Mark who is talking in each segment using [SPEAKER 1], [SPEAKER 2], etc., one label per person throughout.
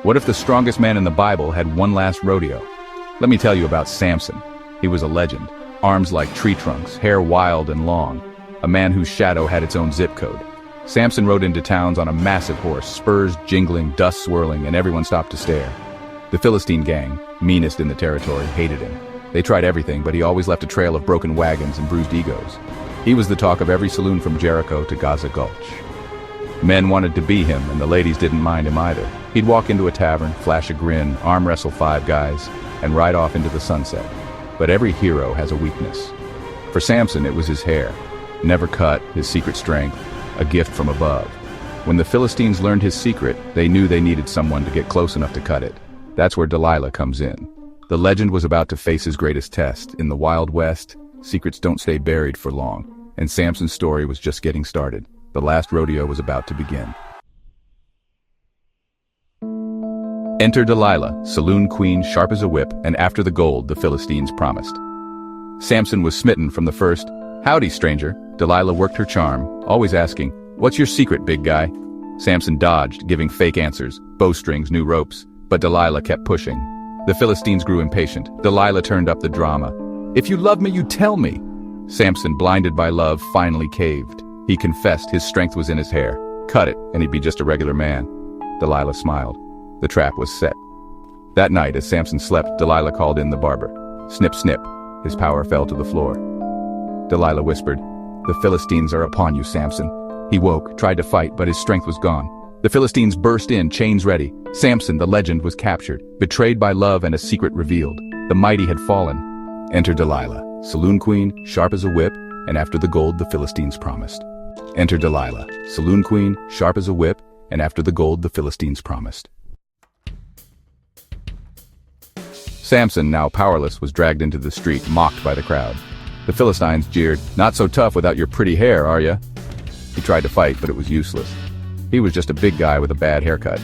[SPEAKER 1] What if the strongest man in the Bible had one last rodeo? Let me tell you about Samson. He was a legend. Arms like tree trunks, hair wild and long. A man whose shadow had its own zip code. Samson rode into towns on a massive horse, spurs jingling, dust swirling, and everyone stopped to stare. The Philistine gang, meanest in the territory, hated him. They tried everything, but he always left a trail of broken wagons and bruised egos. He was the talk of every saloon from Jericho to Gaza Gulch. Men wanted to be him, and the ladies didn't mind him either. He'd walk into a tavern, flash a grin, arm wrestle 5 guys, and ride off into the sunset. But every hero has a weakness. For Samson, it was his hair. Never cut, his secret strength, a gift from above. When the Philistines learned his secret, they knew they needed someone to get close enough to cut it. That's where Delilah comes in. The legend was about to face his greatest test. In the Wild West, secrets don't stay buried for long, and Samson's story was just getting started. The last rodeo was about to begin. Enter Delilah, saloon queen, sharp as a whip, and after the gold the Philistines promised. Samson was smitten from the first. "Howdy, stranger." Delilah worked her charm, always asking, "What's your secret, big guy?" Samson dodged, giving fake answers, bowstrings, new ropes, but Delilah kept pushing. The Philistines grew impatient. Delilah turned up the drama. "If you love me, you tell me." Samson, blinded by love, finally caved. He confessed his strength was in his hair. Cut it, and he'd be just a regular man. Delilah smiled. The trap was set. That night, as Samson slept, Delilah called in the barber. Snip, snip. His power fell to the floor. Delilah whispered, "The Philistines are upon you, Samson." He woke, tried to fight, but his strength was gone. The Philistines burst in, chains ready. Samson, the legend, was captured, betrayed by love and a secret revealed. The mighty had fallen. Enter Delilah, saloon queen, sharp as a whip, and after the gold the Philistines promised. Enter Delilah, saloon queen, sharp as a whip, and after the gold the Philistines promised. Samson, now powerless, was dragged into the street, mocked by the crowd. The Philistines jeered, "Not so tough without your pretty hair, are ya?" He tried to fight, but it was useless. He was just a big guy with a bad haircut.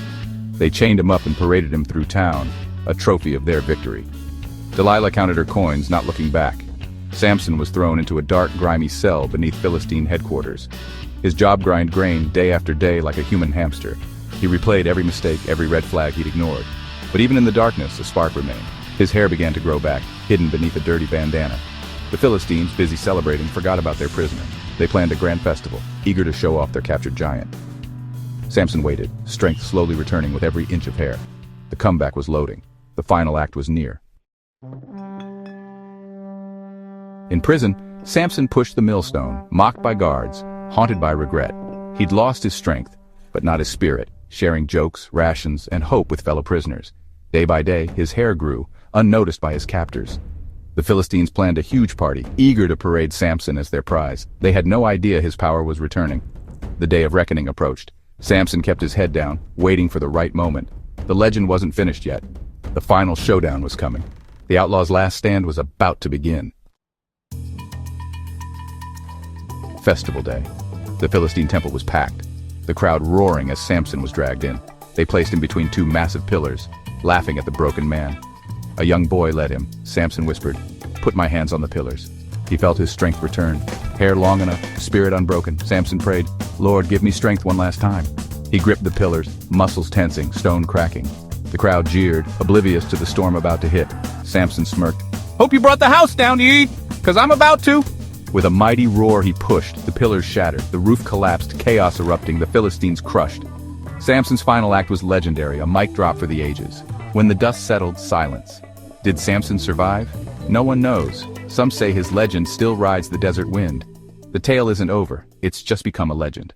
[SPEAKER 1] They chained him up and paraded him through town, a trophy of their victory. Delilah counted her coins, not looking back. Samson was thrown into a dark, grimy cell beneath Philistine headquarters. His job grind grain day after day like a human hamster. He replayed every mistake, every red flag he'd ignored. But even in the darkness, a spark remained. His hair began to grow back, hidden beneath a dirty bandana. The Philistines, busy celebrating, forgot about their prisoner. They planned a grand festival, eager to show off their captured giant. Samson waited, strength slowly returning with every inch of hair. The comeback was loading. The final act was near. In prison, Samson pushed the millstone, mocked by guards, haunted by regret. He'd lost his strength, but not his spirit, sharing jokes, rations, and hope with fellow prisoners. Day by day, his hair grew, unnoticed by his captors. The Philistines planned a huge party, eager to parade Samson as their prize. They had no idea his power was returning. The day of reckoning approached. Samson kept his head down, waiting for the right moment. The legend wasn't finished yet. The final showdown was coming. The outlaw's last stand was about to begin. Festival day. The Philistine temple was packed, the crowd roaring as Samson was dragged in. They placed him between 2 massive pillars, laughing at the broken man. A young boy led him. Samson whispered, "Put my hands on the pillars." He felt his strength return. Hair long enough, spirit unbroken. Samson prayed, "Lord, give me strength one last time." He gripped the pillars, muscles tensing, stone cracking. The crowd jeered, oblivious to the storm about to hit. Samson smirked, "Hope you brought the house down to eat, 'cause I'm about to." With a mighty roar he pushed, the pillars shattered, the roof collapsed, chaos erupting, the Philistines crushed. Samson's final act was legendary, a mic drop for the ages. When the dust settled, silence. Did Samson survive? No one knows. Some say his legend still rides the desert wind. The tale isn't over, it's just become a legend.